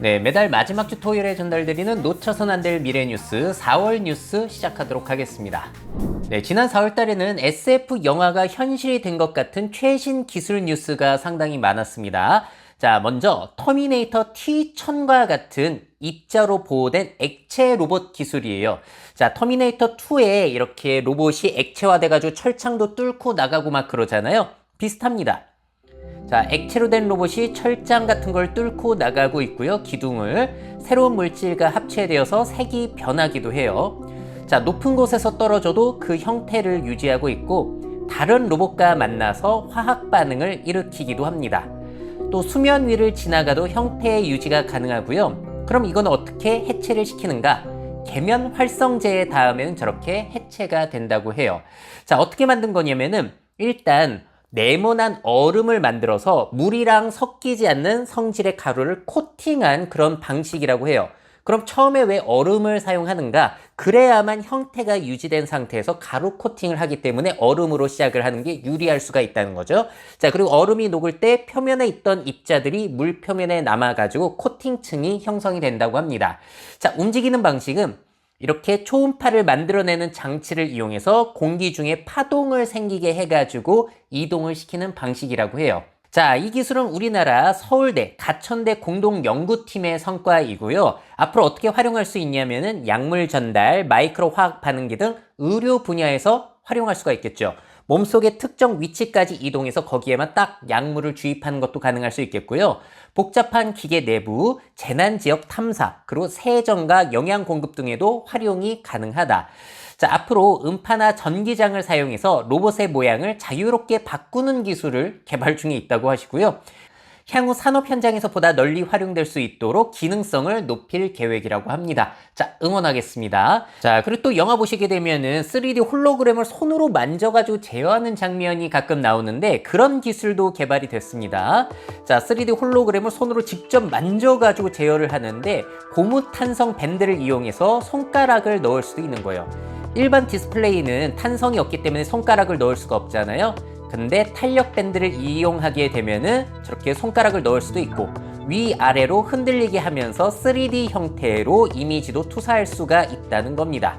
네, 매달 마지막 주 토요일에 전달드리는 놓쳐선 안 될 미래 뉴스 4월 뉴스 시작하도록 하겠습니다. 네, 지난 4월 달에는 SF 영화가 현실이 된 것 같은 최신 기술 뉴스가 상당히 많았습니다. 자, 먼저 터미네이터 T-1000과 같은 입자로 보호된 액체 로봇 기술이에요. 자, 터미네이터 2에 이렇게 로봇이 액체화돼가지고 철창도 뚫고 나가고 막 그러잖아요. 비슷합니다. 자, 액체로 된 로봇이 철장 같은 걸 뚫고 나가고 있고요. 기둥을 새로운 물질과 합체되어서 색이 변하기도 해요. 자, 높은 곳에서 떨어져도 그 형태를 유지하고 있고 다른 로봇과 만나서 화학 반응을 일으키기도 합니다. 또 수면 위를 지나가도 형태의 유지가 가능하고요. 그럼 이건 어떻게 해체를 시키는가? 계면 활성제에 닿으면 저렇게 해체가 된다고 해요. 자, 어떻게 만든 거냐면은 일단 네모난 얼음을 만들어서 물이랑 섞이지 않는 성질의 가루를 코팅한 그런 방식이라고 해요. 그럼 처음에 왜 얼음을 사용하는가? 그래야만 형태가 유지된 상태에서 가루 코팅을 하기 때문에 얼음으로 시작을 하는 게 유리할 수가 있다는 거죠. 자, 그리고 얼음이 녹을 때 표면에 있던 입자들이 물 표면에 남아가지고 코팅층이 형성이 된다고 합니다. 자, 움직이는 방식은 이렇게 초음파를 만들어내는 장치를 이용해서 공기 중에 파동을 생기게 해가지고 이동을 시키는 방식이라고 해요. 자, 이 기술은 우리나라 서울대, 가천대 공동연구팀의 성과이고요. 앞으로 어떻게 활용할 수 있냐면은 약물 전달, 마이크로 화학 반응기 등 의료 분야에서 활용할 수가 있겠죠. 몸속의 특정 위치까지 이동해서 거기에만 딱 약물을 주입하는 것도 가능할 수 있겠고요. 복잡한 기계 내부, 재난 지역 탐사, 그리고 세정과 영양 공급 등에도 활용이 가능하다. 자, 앞으로 음파나 전기장을 사용해서 로봇의 모양을 자유롭게 바꾸는 기술을 개발 중에 있다고 하시고요. 향후 산업 현장에서 보다 널리 활용될 수 있도록 기능성을 높일 계획이라고 합니다. 자, 응원하겠습니다. 자, 그리고 또 영화 보시게 되면은 3D 홀로그램을 손으로 만져가지고 제어하는 장면이 가끔 나오는데 그런 기술도 개발이 됐습니다. 자, 3D 홀로그램을 손으로 직접 만져가지고 제어를 하는데 고무 탄성 밴드를 이용해서 손가락을 넣을 수도 있는 거예요. 일반 디스플레이는 탄성이 없기 때문에 손가락을 넣을 수가 없잖아요. 근데 탄력 밴드를 이용하게 되면은 저렇게 손가락을 넣을 수도 있고 위아래로 흔들리게 하면서 3D 형태로 이미지도 투사할 수가 있다는 겁니다.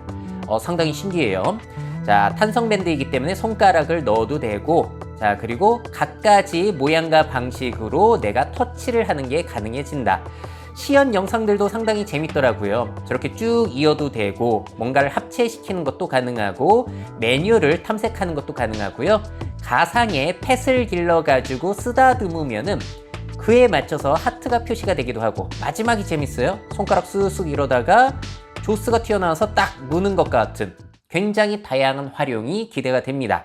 상당히 신기해요. 자, 탄성 밴드이기 때문에 손가락을 넣어도 되고, 자, 그리고 각가지 모양과 방식으로 내가 터치를 하는 게 가능해진다. 시연 영상들도 상당히 재밌더라고요. 저렇게 쭉 이어도 되고 뭔가를 합체시키는 것도 가능하고 메뉴를 탐색하는 것도 가능하고요. 가상의 펫을 길러가지고 쓰다듬으면은 그에 맞춰서 하트가 표시가 되기도 하고 마지막이 재밌어요. 손가락 쓱쓱 이러다가 조스가 튀어나와서 딱 무는 것 같은 굉장히 다양한 활용이 기대가 됩니다.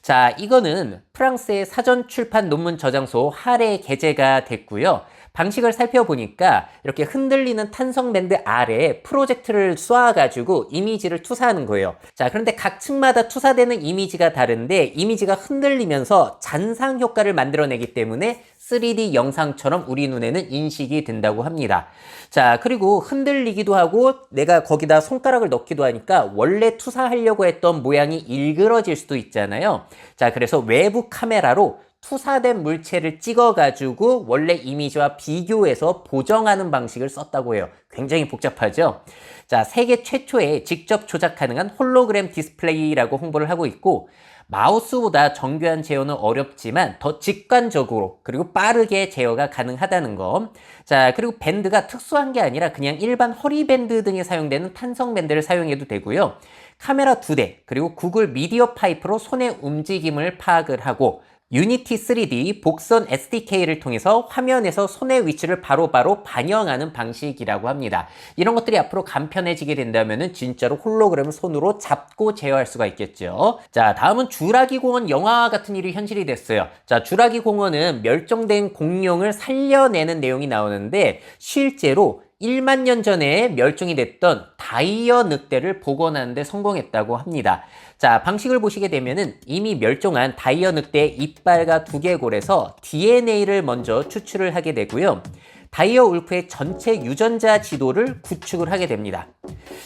자, 이거는 프랑스의 사전 출판 논문 저장소 할에 게재가 됐고요. 방식을 살펴보니까 이렇게 흔들리는 탄성 밴드 아래에 프로젝트를 쏴가지고 이미지를 투사하는 거예요. 자, 그런데 각 층마다 투사되는 이미지가 다른데 이미지가 흔들리면서 잔상 효과를 만들어내기 때문에 3D 영상처럼 우리 눈에는 인식이 된다고 합니다. 자, 그리고 흔들리기도 하고 내가 거기다 손가락을 넣기도 하니까 원래 투사하려고 했던 모양이 일그러질 수도 있잖아요. 자, 그래서 외부 카메라로 투사된 물체를 찍어가지고 원래 이미지와 비교해서 보정하는 방식을 썼다고 해요. 굉장히 복잡하죠? 자, 세계 최초의 직접 조작 가능한 홀로그램 디스플레이라고 홍보를 하고 있고 마우스보다 정교한 제어는 어렵지만 더 직관적으로 그리고 빠르게 제어가 가능하다는 거. 자, 그리고 밴드가 특수한 게 아니라 그냥 일반 허리밴드 등에 사용되는 탄성 밴드를 사용해도 되고요. 카메라 2대 그리고 구글 미디어 파이프로 손의 움직임을 파악을 하고 유니티 3D 복선 SDK를 통해서 화면에서 손의 위치를 바로바로 반영하는 방식이라고 합니다. 이런 것들이 앞으로 간편해지게 된다면 진짜로 홀로그램을 손으로 잡고 제어할 수가 있겠죠. 자, 다음은 주라기 공원 영화와 같은 일이 현실이 됐어요. 자, 주라기 공원은 멸종된 공룡을 살려내는 내용이 나오는데 실제로 1만 년 전에 멸종이 됐던 다이어 늑대를 복원하는 데 성공했다고 합니다. 자, 방식을 보시게 되면은 이미 멸종한 다이어 늑대의 이빨과 두개골에서 DNA를 먼저 추출을 하게 되고요. 다이어 울프의 전체 유전자 지도를 구축을 하게 됩니다.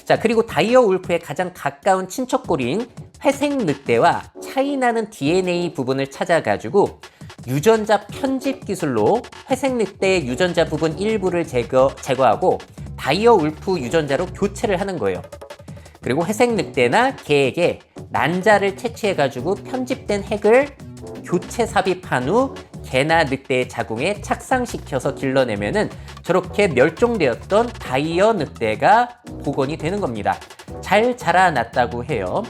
자, 그리고 다이어 울프의 가장 가까운 친척고리인 회색 늑대와 차이나는 DNA 부분을 찾아가지고 유전자 편집 기술로 회색 늑대의 유전자 부분 일부를 제거하고 다이어 울프 유전자로 교체를 하는 거예요. 그리고 회색 늑대나 개에게 난자를 채취해가지고 편집된 핵을 교체 삽입한 후 개나 늑대의 자궁에 착상시켜서 길러내면은 저렇게 멸종되었던 다이어 늑대가 복원이 되는 겁니다. 잘 자라났다고 해요.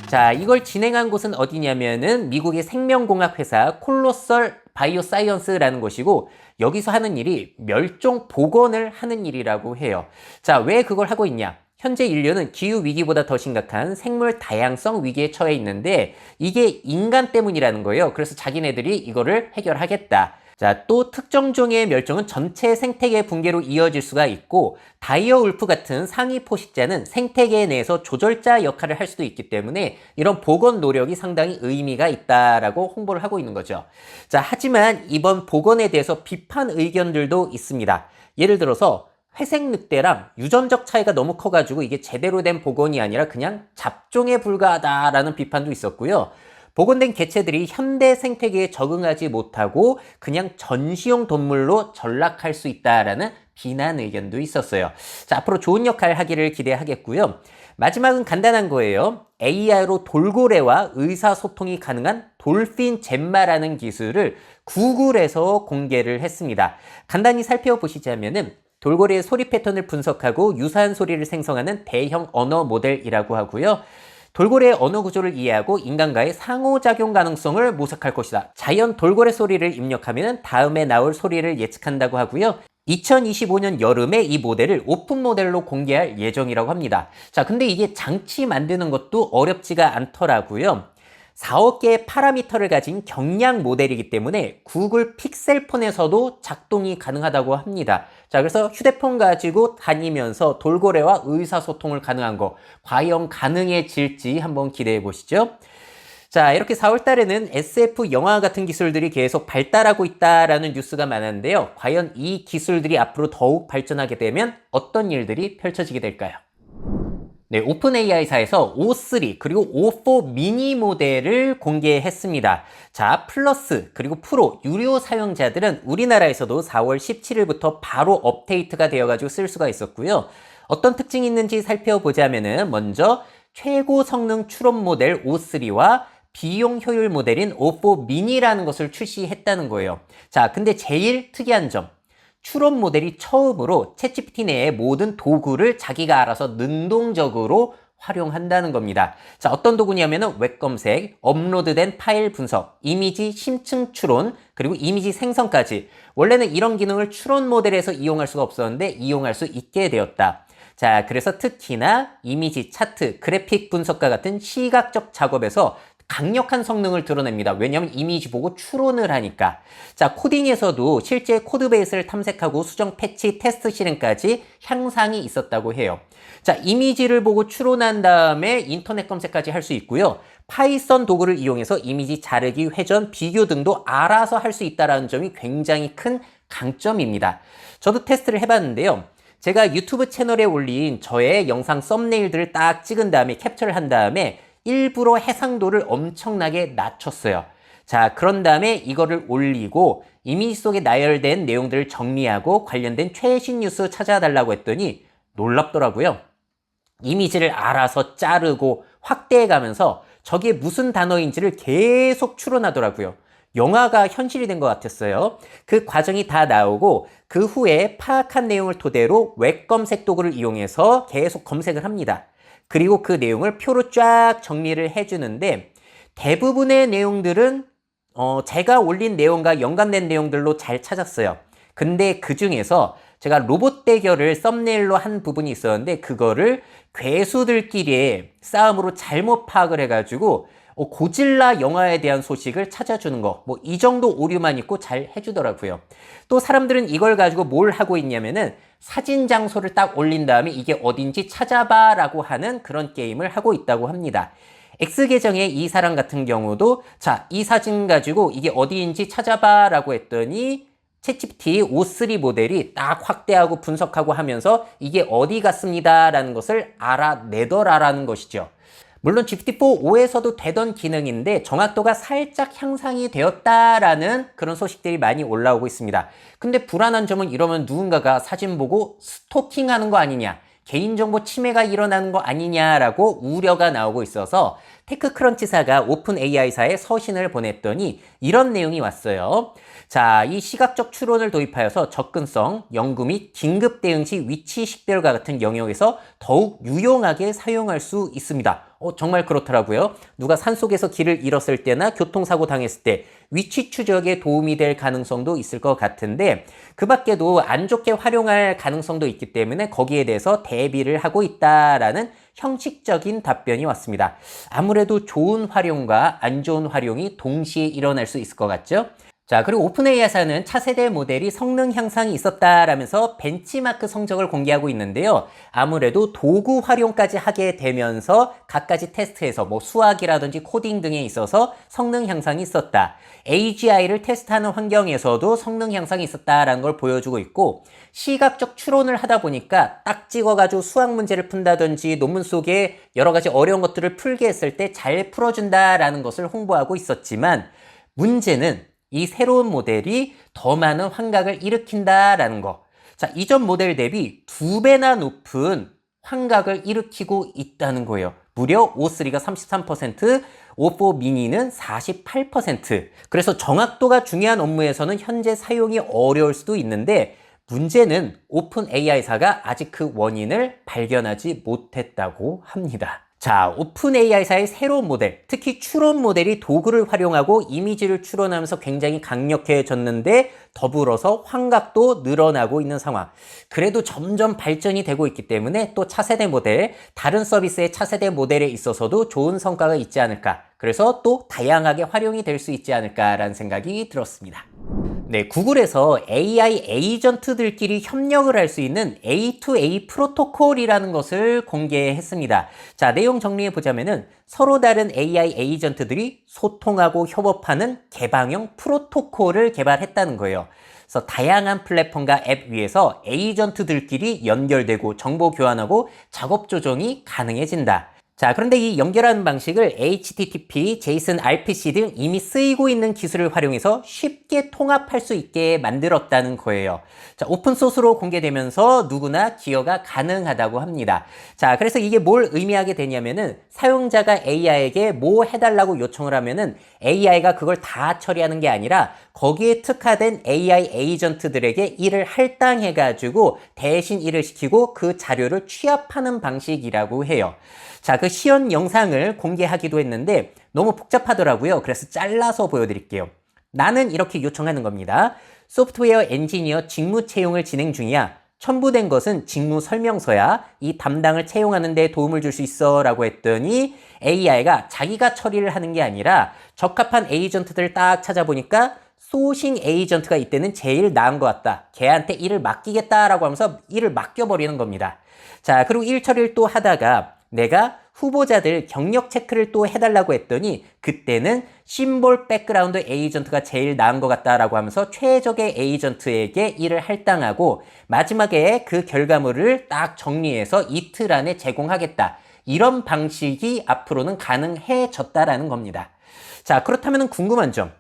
자, 이걸 진행한 곳은 어디냐면은 미국의 생명공학 회사 콜로설 바이오사이언스라는 곳이고, 여기서 하는 일이 멸종 복원을 하는 일이라고 해요. 자, 왜 그걸 하고 있냐? 현재 인류는 기후 위기보다 더 심각한 생물 다양성 위기에 처해 있는데 이게 인간 때문이라는 거예요. 그래서 자기네들이 이거를 해결하겠다. 자, 또 특정 종의 멸종은 전체 생태계 붕괴로 이어질 수가 있고, 다이어 울프 같은 상위 포식자는 생태계 내에서 조절자 역할을 할 수도 있기 때문에 이런 복원 노력이 상당히 의미가 있다라고 홍보를 하고 있는 거죠. 자, 하지만 이번 복원에 대해서 비판 의견들도 있습니다. 예를 들어서 회색 늑대랑 유전적 차이가 너무 커가지고 이게 제대로 된 복원이 아니라 그냥 잡종에 불과하다라는 비판도 있었고요. 복원된 개체들이 현대 생태계에 적응하지 못하고 그냥 전시용 동물로 전락할 수 있다라는 비난 의견도 있었어요. 자, 앞으로 좋은 역할 하기를 기대하겠고요. 마지막은 간단한 거예요. AI로 돌고래와 의사소통이 가능한 돌핀 젬마라는 기술을 구글에서 공개를 했습니다. 간단히 살펴보시자면은 돌고래의 소리 패턴을 분석하고 유사한 소리를 생성하는 대형 언어 모델이라고 하고요. 돌고래의 언어 구조를 이해하고 인간과의 상호작용 가능성을 모색할 것이다. 자연 돌고래 소리를 입력하면 다음에 나올 소리를 예측한다고 하고요. 2025년 여름에 이 모델을 오픈 모델로 공개할 예정이라고 합니다. 자, 근데 이게 장치 만드는 것도 어렵지가 않더라고요. 4억 개의 파라미터를 가진 경량 모델이기 때문에 구글 픽셀폰에서도 작동이 가능하다고 합니다. 자, 그래서 휴대폰 가지고 다니면서 돌고래와 의사소통을 가능한 거 과연 가능해질지 한번 기대해 보시죠. 자, 이렇게 4월 달에는 SF 영화 같은 기술들이 계속 발달하고 있다라는 뉴스가 많았는데요. 과연 이 기술들이 앞으로 더욱 발전하게 되면 어떤 일들이 펼쳐지게 될까요? 네, 오픈 AI사에서 O3 그리고 O4 미니 모델을 공개했습니다. 자, 플러스 그리고 프로 유료 사용자들은 우리나라에서도 4월 17일부터 바로 업데이트가 되어가지고 쓸 수가 있었고요. 어떤 특징이 있는지 살펴보자면은 먼저 최고 성능 추론 모델 O3와 비용 효율 모델인 O4 미니라는 것을 출시했다는 거예요. 자, 근데 제일 특이한 점. 추론 모델이 처음으로 챗GPT 내의 모든 도구를 자기가 알아서 능동적으로 활용한다는 겁니다. 자, 어떤 도구냐면은 웹 검색, 업로드된 파일 분석, 이미지 심층 추론, 그리고 이미지 생성까지. 원래는 이런 기능을 추론 모델에서 이용할 수가 없었는데 이용할 수 있게 되었다. 자, 그래서 특히나 이미지 차트, 그래픽 분석과 같은 시각적 작업에서 강력한 성능을 드러냅니다. 왜냐하면 이미지 보고 추론을 하니까. 자, 코딩에서도 실제 코드베이스를 탐색하고 수정 패치 테스트 실행까지 향상이 있었다고 해요. 자, 이미지를 보고 추론한 다음에 인터넷 검색까지 할 수 있고요. 파이썬 도구를 이용해서 이미지 자르기, 회전, 비교 등도 알아서 할 수 있다는 점이 굉장히 큰 강점입니다. 저도 테스트를 해봤는데요. 제가 유튜브 채널에 올린 저의 영상 썸네일들을 딱 찍은 다음에 캡처를 한 다음에 일부러 해상도를 엄청나게 낮췄어요. 자, 그런 다음에 이거를 올리고 이미지 속에 나열된 내용들을 정리하고 관련된 최신 뉴스 찾아달라고 했더니 놀랍더라고요. 이미지를 알아서 자르고 확대해가면서 저게 무슨 단어인지를 계속 추론하더라고요. 영화가 현실이 된 것 같았어요. 그 과정이 다 나오고 그 후에 파악한 내용을 토대로 웹 검색 도구를 이용해서 계속 검색을 합니다. 그리고 그 내용을 표로 쫙 정리를 해주는데 대부분의 내용들은 제가 올린 내용과 연관된 내용들로 잘 찾았어요. 근데 그 중에서 제가 로봇 대결을 썸네일로 한 부분이 있었는데 그거를 괴수들끼리의 싸움으로 잘못 파악을 해가지고 고질라 영화에 대한 소식을 찾아주는 거, 뭐 이 정도 오류만 있고 잘 해주더라고요. 또 사람들은 이걸 가지고 뭘 하고 있냐면은 사진 장소를 딱 올린 다음에 이게 어딘지 찾아봐 라고 하는 그런 게임을 하고 있다고 합니다. X 계정의 이 사람 같은 경우도 자, 이 사진 가지고 이게 어디인지 찾아봐 라고 했더니 챗GPT O3 모델이 딱 확대하고 분석하고 하면서 이게 어디 같습니다 라는 것을 알아내더라라는 것이죠. 물론 GPT-4.5에서도 되던 기능인데 정확도가 살짝 향상이 되었다라는 그런 소식들이 많이 올라오고 있습니다. 근데 불안한 점은 이러면 누군가가 사진 보고 스토킹하는 거 아니냐, 개인정보 침해가 일어나는 거 아니냐라고 우려가 나오고 있어서 테크크런치사가 오픈 AI사에 서신을 보냈더니 이런 내용이 왔어요. 자, 이 시각적 추론을 도입하여서 접근성, 연구 및 긴급 대응 시 위치 식별과 같은 영역에서 더욱 유용하게 사용할 수 있습니다. 정말 그렇더라고요. 누가 산속에서 길을 잃었을 때나 교통사고 당했을 때 위치 추적에 도움이 될 가능성도 있을 것 같은데 그 밖에도 안 좋게 활용할 가능성도 있기 때문에 거기에 대해서 대비를 하고 있다라는 형식적인 답변이 왔습니다. 아무래도 좋은 활용과 안 좋은 활용이 동시에 일어날 수 있을 것 같죠? 자, 그리고 오픈AI사는 차세대 모델이 성능 향상이 있었다라면서 벤치마크 성적을 공개하고 있는데요. 아무래도 도구 활용까지 하게 되면서 갖가지 테스트에서 수학이라든지 코딩 등에 있어서 성능 향상이 있었다. AGI를 테스트하는 환경에서도 성능 향상이 있었다라는 걸 보여주고 있고 시각적 추론을 하다 보니까 딱 찍어가지고 수학 문제를 푼다든지 논문 속에 여러 가지 어려운 것들을 풀게 했을 때 잘 풀어준다라는 것을 홍보하고 있었지만 문제는 이 새로운 모델이 더 많은 환각을 일으킨다라는 거. 자, 이전 모델 대비 2배나 높은 환각을 일으키고 있다는 거예요. 무려 O3가 33%, O4 미니는 48%. 그래서 정확도가 중요한 업무에서는 현재 사용이 어려울 수도 있는데 문제는 오픈 AI사가 아직 그 원인을 발견하지 못했다고 합니다. 자, 오픈 AI사의 새로운 모델, 특히 추론 모델이 도구를 활용하고 이미지를 추론하면서 굉장히 강력해졌는데 더불어서 환각도 늘어나고 있는 상황. 그래도 점점 발전이 되고 있기 때문에 또 차세대 모델, 다른 서비스의 차세대 모델에 있어서도 좋은 성과가 있지 않을까. 그래서 또 다양하게 활용이 될 수 있지 않을까라는 생각이 들었습니다. 네, 구글에서 AI 에이전트들끼리 협력을 할 수 있는 A2A 프로토콜이라는 것을 공개했습니다. 자, 내용 정리해 보자면은 서로 다른 AI 에이전트들이 소통하고 협업하는 개방형 프로토콜을 개발했다는 거예요. 그래서 다양한 플랫폼과 앱 위에서 에이전트들끼리 연결되고 정보 교환하고 작업 조정이 가능해진다. 자, 그런데 이 연결하는 방식을 HTTP, JSON, RPC 등 이미 쓰이고 있는 기술을 활용해서 쉽게 통합할 수 있게 만들었다는 거예요. 자, 오픈소스로 공개되면서 누구나 기여가 가능하다고 합니다. 자, 그래서 이게 뭘 의미하게 되냐면은 사용자가 AI에게 뭐 해달라고 요청을 하면은 AI가 그걸 다 처리하는 게 아니라 거기에 특화된 AI 에이전트들에게 일을 할당해가지고 대신 일을 시키고 그 자료를 취합하는 방식이라고 해요. 자, 그 시연 영상을 공개하기도 했는데 너무 복잡하더라고요. 그래서 잘라서 보여드릴게요. 나는 이렇게 요청하는 겁니다. 소프트웨어 엔지니어 직무 채용을 진행 중이야. 첨부된 것은 직무 설명서야. 이 담당을 채용하는 데 도움을 줄 수 있어 라고 했더니 AI가 자기가 처리를 하는 게 아니라 적합한 에이전트들을 딱 찾아보니까 소싱 에이전트가 이때는 제일 나은 것 같다. 걔한테 일을 맡기겠다라고 하면서 일을 맡겨버리는 겁니다. 자, 그리고 일 처리를 또 하다가 내가 후보자들 경력 체크를 또 해달라고 했더니 그때는 심볼 백그라운드 에이전트가 제일 나은 것 같다라고 하면서 최적의 에이전트에게 일을 할당하고 마지막에 그 결과물을 딱 정리해서 이틀 안에 제공하겠다. 이런 방식이 앞으로는 가능해졌다라는 겁니다. 자, 그렇다면 궁금한 점.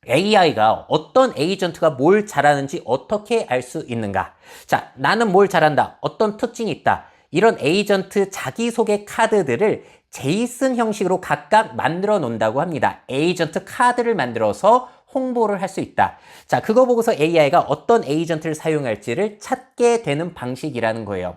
AI가 어떤 에이전트가 뭘 잘하는지 어떻게 알 수 있는가? 자, 나는 뭘 잘한다. 어떤 특징이 있다. 이런 에이전트 자기소개 카드들을 제이슨 형식으로 각각 만들어 놓는다고 합니다. 에이전트 카드를 만들어서 홍보를 할 수 있다. 자, 그거 보고서 AI가 어떤 에이전트를 사용할지를 찾게 되는 방식이라는 거예요.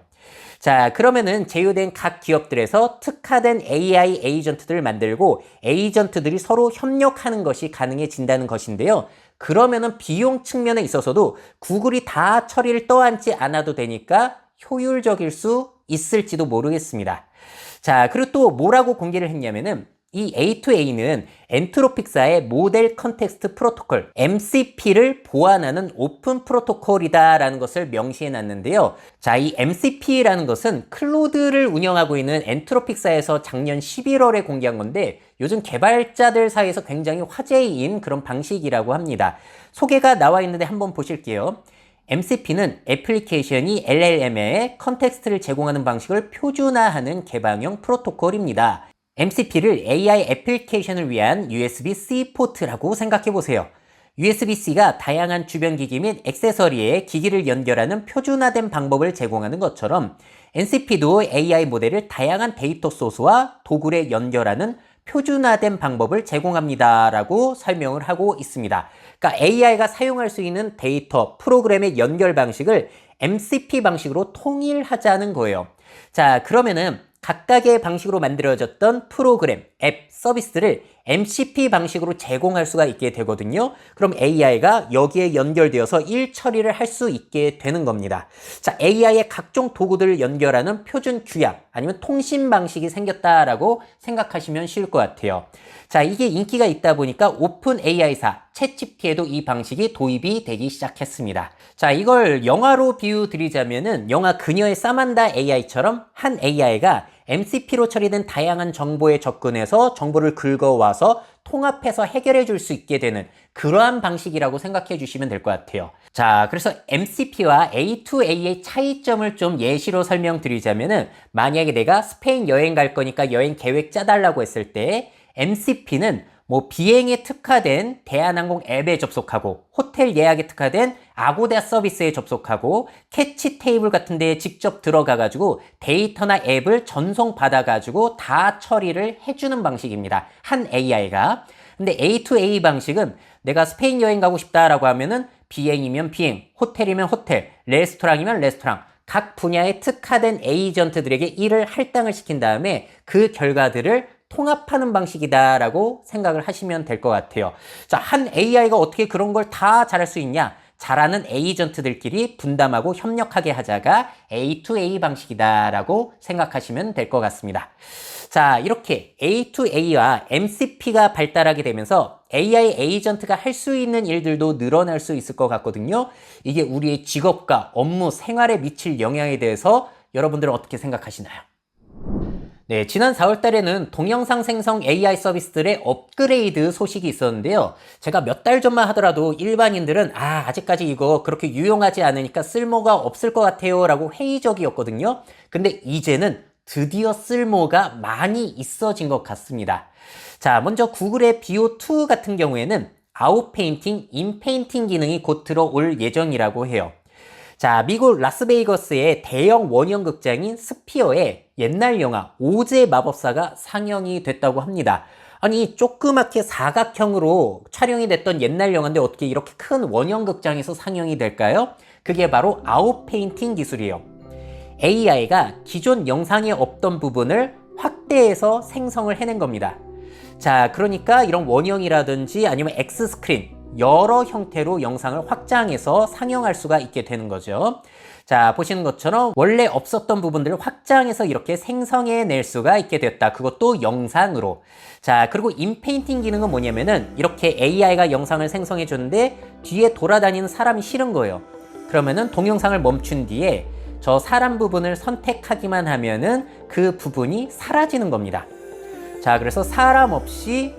자, 그러면은 제휴된 각 기업들에서 특화된 AI 에이전트들을 만들고 에이전트들이 서로 협력하는 것이 가능해진다는 것인데요. 그러면은 비용 측면에 있어서도 구글이 다 처리를 떠안지 않아도 되니까 효율적일 수 있을지도 모르겠습니다. 자, 그리고 또 뭐라고 공개를 했냐면은 이 A2A는 엔트로픽사의 모델 컨텍스트 프로토콜 MCP를 보완하는 오픈 프로토콜이다라는 것을 명시해 놨는데요. 자, 이 MCP라는 것은 클로드를 운영하고 있는 엔트로픽사에서 작년 11월에 공개한 건데 요즘 개발자들 사이에서 굉장히 화제인 그런 방식이라고 합니다. 소개가 나와 있는데 한번 보실게요. MCP는 애플리케이션이 LLM에 컨텍스트를 제공하는 방식을 표준화하는 개방형 프로토콜입니다. MCP를 AI 애플리케이션을 위한 USB-C 포트라고 생각해 보세요. USB-C가 다양한 주변 기기 및 액세서리에 기기를 연결하는 표준화된 방법을 제공하는 것처럼 NCP도 AI 모델을 다양한 데이터 소스와 도구에 연결하는 표준화된 방법을 제공합니다 라고 설명을 하고 있습니다. 그러니까 AI가 사용할 수 있는 데이터, 프로그램의 연결 방식을 MCP 방식으로 통일하자는 거예요. 자, 그러면은 각각의 방식으로 만들어졌던 프로그램, 앱, 서비스를 MCP 방식으로 제공할 수가 있게 되거든요. 그럼 AI가 여기에 연결되어서 일 처리를 할 수 있게 되는 겁니다. 자, AI의 각종 도구들을 연결하는 표준 규약 아니면 통신 방식이 생겼다라고 생각하시면 쉬울 것 같아요. 자, 이게 인기가 있다 보니까 오픈 AI사 챗GPT에도 이 방식이 도입이 되기 시작했습니다. 자, 이걸 영화로 비유 드리자면은 영화 그녀의 사만다 AI처럼 한 AI가 MCP로 처리된 다양한 정보에 접근해서 정보를 긁어와서 통합해서 해결해 줄 수 있게 되는 그러한 방식이라고 생각해 주시면 될 것 같아요. 자, 그래서 MCP와 A2A의 차이점을 좀 예시로 설명드리자면은 만약에 내가 스페인 여행 갈 거니까 여행 계획 짜달라고 했을 때 MCP는 뭐 비행에 특화된 대한항공 앱에 접속하고 호텔 예약에 특화된 아고다 서비스에 접속하고 캐치 테이블 같은 데에 직접 들어가가지고 데이터나 앱을 전송받아가지고 다 처리를 해주는 방식입니다. 한 AI가. 근데 A2A 방식은 내가 스페인 여행 가고 싶다라고 하면은 비행이면 비행, 호텔이면 호텔, 레스토랑이면 레스토랑 각 분야에 특화된 에이전트들에게 일을 할당을 시킨 다음에 그 결과들을 통합하는 방식이다라고 생각을 하시면 될 것 같아요. 자, 한 AI가 어떻게 그런 걸 다 잘할 수 있냐? 잘하는 에이전트들끼리 분담하고 협력하게 하자가 A2A 방식이다라고 생각하시면 될 것 같습니다. 자, 이렇게 A2A와 MCP가 발달하게 되면서 AI 에이전트가 할 수 있는 일들도 늘어날 수 있을 것 같거든요. 이게 우리의 직업과 업무, 생활에 미칠 영향에 대해서 여러분들은 어떻게 생각하시나요? 네, 지난 4월 달에는 동영상 생성 AI 서비스들의 업그레이드 소식이 있었는데요. 제가 몇 달 전만 하더라도 일반인들은 아직까지 이거 그렇게 유용하지 않으니까 쓸모가 없을 것 같아요 라고 회의적이었거든요. 근데 이제는 드디어 쓸모가 많이 있어진 것 같습니다. 자, 먼저 구글의 BO2 같은 경우에는 아웃페인팅, 인페인팅 기능이 곧 들어올 예정이라고 해요. 자, 미국 라스베이거스의 대형 원형 극장인 스피어에 옛날 영화 오즈의 마법사가 상영이 됐다고 합니다. 아니, 조그맣게 사각형으로 촬영이 됐던 옛날 영화인데 어떻게 이렇게 큰 원형 극장에서 상영이 될까요? 그게 바로 아웃페인팅 기술이에요. AI가 기존 영상에 없던 부분을 확대해서 생성을 해낸 겁니다. 자, 그러니까 이런 원형이라든지 아니면 X스크린 여러 형태로 영상을 확장해서 상영할 수가 있게 되는 거죠. 자, 보시는 것처럼 원래 없었던 부분들을 확장해서 이렇게 생성해낼 수가 있게 됐다. 그것도 영상으로. 자, 그리고 인페인팅 기능은 뭐냐면은 이렇게 AI가 영상을 생성해 줬는데 뒤에 돌아다니는 사람이 싫은 거예요. 그러면은 동영상을 멈춘 뒤에 저 사람 부분을 선택하기만 하면은 그 부분이 사라지는 겁니다. 자, 그래서 사람 없이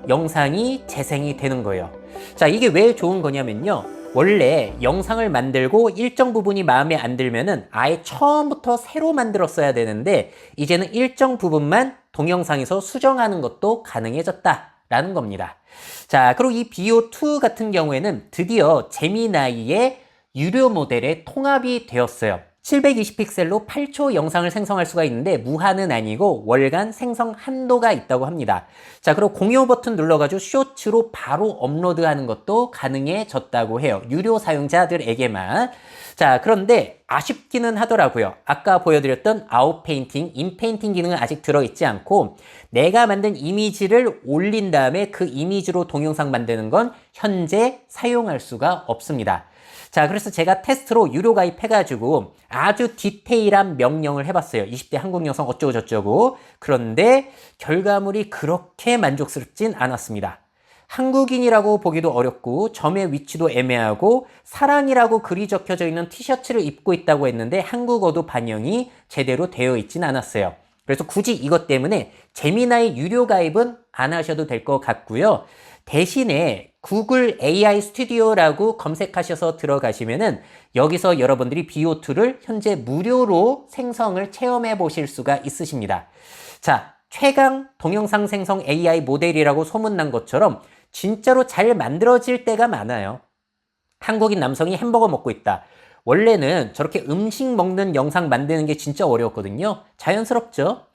영상이 재생이 되는 거예요. 자, 이게 왜 좋은 거냐면요. 원래 영상을 만들고 일정 부분이 마음에 안 들면은 아예 처음부터 새로 만들었어야 되는데 이제는 일정 부분만 동영상에서 수정하는 것도 가능해졌다라는 겁니다. 자, 그리고 이 BO2 같은 경우에는 드디어 제미나이의 유료 모델에 통합이 되었어요. 720픽셀로 8초 영상을 생성할 수가 있는데 무한은 아니고 월간 생성 한도가 있다고 합니다. 자, 그리고 공유 버튼 눌러가지고 쇼츠로 바로 업로드하는 것도 가능해졌다고 해요. 유료 사용자들에게만. 자, 그런데 아쉽기는 하더라고요. 아까 보여드렸던 아웃페인팅, 인페인팅 기능은 아직 들어있지 않고 내가 만든 이미지를 올린 다음에 그 이미지로 동영상 만드는 건 현재 사용할 수가 없습니다. 자, 그래서 제가 테스트로 유료 가입해가지고 아주 디테일한 명령을 해봤어요. 20대 한국 여성 어쩌고 저쩌고. 그런데 결과물이 그렇게 만족스럽진 않았습니다. 한국인이라고 보기도 어렵고 점의 위치도 애매하고 사랑이라고 글이 적혀져 있는 티셔츠를 입고 있다고 했는데 한국어도 반영이 제대로 되어 있진 않았어요. 그래서 굳이 이것 때문에 제미나이 유료 가입은 안 하셔도 될 것 같고요. 대신에 구글 AI 스튜디오라고 검색하셔서 들어가시면은 여기서 여러분들이 BO2를 현재 무료로 생성을 체험해 보실 수가 있으십니다. 자, 최강 동영상 생성 AI 모델이라고 소문난 것처럼 진짜로 잘 만들어질 때가 많아요. 한국인 남성이 햄버거 먹고 있다. 원래는 저렇게 음식 먹는 영상 만드는 게 진짜 어려웠거든요. 자연스럽죠?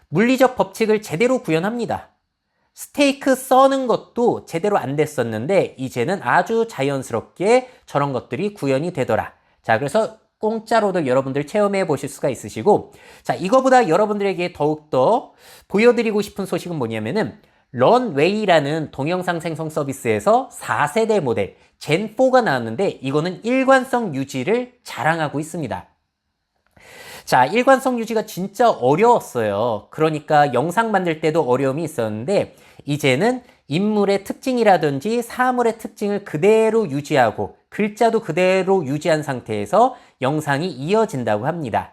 물리적 법칙을 제대로 구현합니다. 스테이크 써는 것도 제대로 안 됐었는데 이제는 아주 자연스럽게 저런 것들이 구현이 되더라. 자, 그래서 공짜로도 여러분들 체험해 보실 수가 있으시고, 자, 이거보다 여러분들에게 더욱더 보여드리고 싶은 소식은 뭐냐면은 런웨이라는 동영상 생성 서비스에서 4세대 모델 젠4가 나왔는데 이거는 일관성 유지를 자랑하고 있습니다. 자, 일관성 유지가 진짜 어려웠어요. 그러니까 영상 만들 때도 어려움이 있었는데 이제는 인물의 특징이라든지 사물의 특징을 그대로 유지하고 글자도 그대로 유지한 상태에서 영상이 이어진다고 합니다.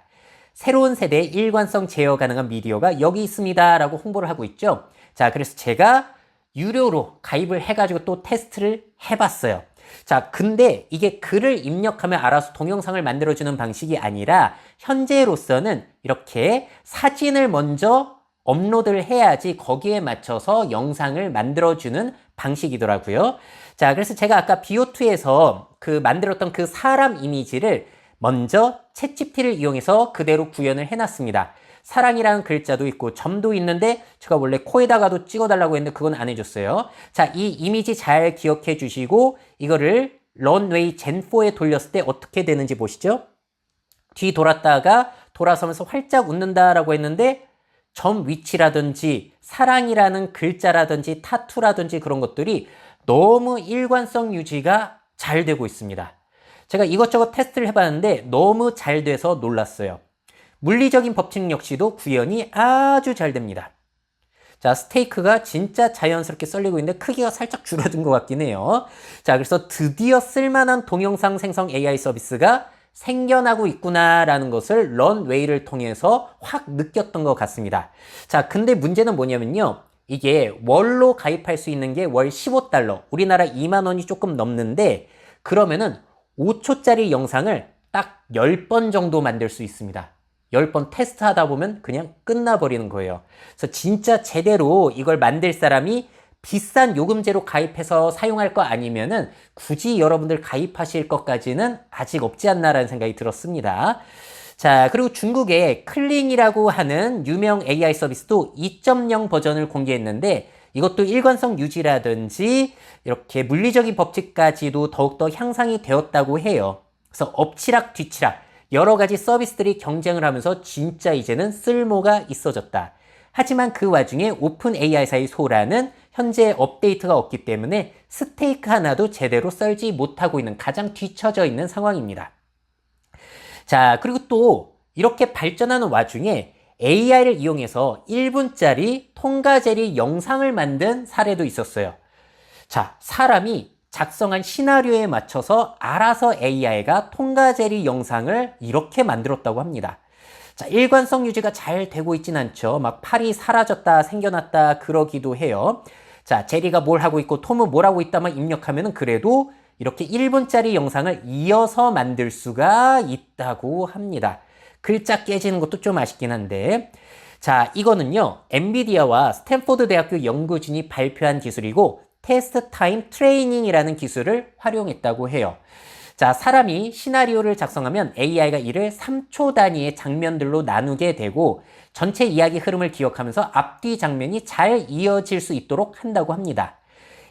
새로운 세대의 일관성 제어 가능한 미디어가 여기 있습니다 라고 홍보를 하고 있죠. 자, 그래서 제가 유료로 가입을 해가지고 또 테스트를 해봤어요. 자, 근데 이게 글을 입력하면 알아서 동영상을 만들어주는 방식이 아니라 현재로서는 이렇게 사진을 먼저 업로드를 해야지 거기에 맞춰서 영상을 만들어주는 방식이더라고요. 자, 그래서 제가 아까 BO2에서 만들었던 그 사람 이미지를 먼저 챗GPT를 이용해서 그대로 구현을 해놨습니다. 사랑이라는 글자도 있고 점도 있는데 제가 원래 코에다가도 찍어달라고 했는데 그건 안 해줬어요. 자, 이 이미지 잘 기억해 주시고 이거를 런웨이 젠4에 돌렸을 때 어떻게 되는지 보시죠. 뒤 돌았다가 돌아서면서 활짝 웃는다라고 했는데 점 위치라든지 사랑이라는 글자라든지 타투라든지 그런 것들이 너무 일관성 유지가 잘 되고 있습니다. 제가 이것저것 테스트를 해봤는데 너무 잘 돼서 놀랐어요. 물리적인 법칙 역시도 구현이 아주 잘 됩니다. 자, 스테이크가 진짜 자연스럽게 썰리고 있는데 크기가 살짝 줄어든 것 같긴 해요. 자, 그래서 드디어 쓸만한 동영상 생성 AI 서비스가 생겨나고 있구나라는 것을 런웨이를 통해서 확 느꼈던 것 같습니다. 자, 근데 문제는 뭐냐면요. 이게 월로 가입할 수 있는 게 월 15달러, 우리나라 2만 원이 조금 넘는데 그러면은 5초짜리 영상을 딱 10번 정도 만들 수 있습니다. 10번 테스트하다 보면 그냥 끝나버리는 거예요. 그래서 진짜 제대로 이걸 만들 사람이 비싼 요금제로 가입해서 사용할 거 아니면은 굳이 여러분들 가입하실 것까지는 아직 없지 않나라는 생각이 들었습니다. 자, 그리고 중국의 클링이라고 하는 유명 AI 서비스도 2.0 버전을 공개했는데 이것도 일관성 유지라든지 이렇게 물리적인 법칙까지도 더욱더 향상이 되었다고 해요. 그래서 엎치락 뒤치락 여러 가지 서비스들이 경쟁을 하면서 진짜 이제는 쓸모가 있어졌다. 하지만 그 와중에 오픈 AI사의 소라는 현재 업데이트가 없기 때문에 스테이크 하나도 제대로 썰지 못하고 있는 가장 뒤처져 있는 상황입니다. 자, 그리고 또 이렇게 발전하는 와중에 AI를 이용해서 1분짜리 통과제리 영상을 만든 사례도 있었어요. 자, 사람이 작성한 시나리오에 맞춰서 알아서 AI가 통과제리 영상을 이렇게 만들었다고 합니다. 자, 일관성 유지가 잘 되고 있진 않죠. 막 팔이 사라졌다 생겨났다 그러기도 해요. 자, 제리가 뭘 하고 있고 톰은 뭘 하고 있다만 입력하면은 그래도 이렇게 1분짜리 영상을 이어서 만들 수가 있다고 합니다. 글자 깨지는 것도 좀 아쉽긴 한데, 자, 이거는요 엔비디아와 스탠포드 대학교 연구진이 발표한 기술이고 테스트 타임 트레이닝이라는 기술을 활용했다고 해요. 자, 사람이 시나리오를 작성하면 AI가 이를 3초 단위의 장면들로 나누게 되고 전체 이야기 흐름을 기억하면서 앞뒤 장면이 잘 이어질 수 있도록 한다고 합니다.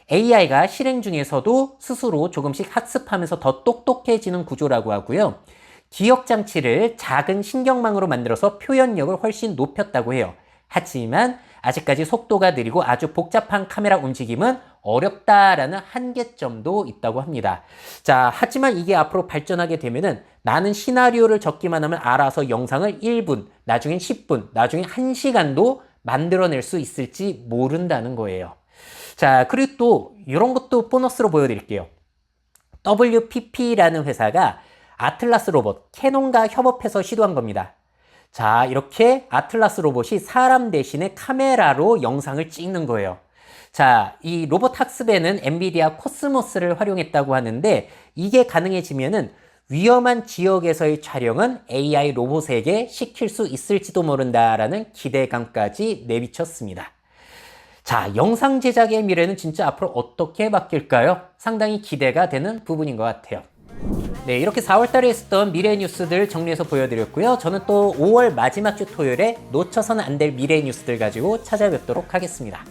AI가 실행 중에서도 스스로 조금씩 학습하면서 더 똑똑해지는 구조라고 하고요. 기억 장치를 작은 신경망으로 만들어서 표현력을 훨씬 높였다고 해요. 하지만 아직까지 속도가 느리고 아주 복잡한 카메라 움직임은 어렵다라는 한계점도 있다고 합니다. 자, 하지만 이게 앞으로 발전하게 되면은 나는 시나리오를 적기만 하면 알아서 영상을 1분, 나중엔 10분, 나중엔 1시간도 만들어낼 수 있을지 모른다는 거예요. 자, 그리고 또 이런 것도 보너스로 보여드릴게요. WPP라는 회사가 아틀라스 로봇, 캐논과 협업해서 시도한 겁니다. 자, 이렇게 아틀라스 로봇이 사람 대신에 카메라로 영상을 찍는 거예요. 자, 이 로봇 학습에는 엔비디아 코스모스를 활용했다고 하는데 이게 가능해지면은 위험한 지역에서의 촬영은 AI 로봇에게 시킬 수 있을지도 모른다라는 기대감까지 내비쳤습니다. 자, 영상 제작의 미래는 진짜 앞으로 어떻게 바뀔까요? 상당히 기대가 되는 부분인 것 같아요. 네, 이렇게 4월달에 있었던 미래 뉴스들 정리해서 보여드렸고요. 저는 또 5월 마지막 주 토요일에 놓쳐서는 안 될 미래 뉴스들 가지고 찾아뵙도록 하겠습니다.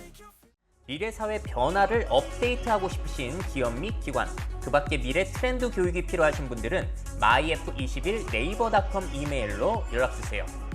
미래 사회 변화를 업데이트하고 싶으신 기업 및 기관, 그 밖에 미래 트렌드 교육이 필요하신 분들은 myf21 네이버닷컴 이메일로 연락주세요.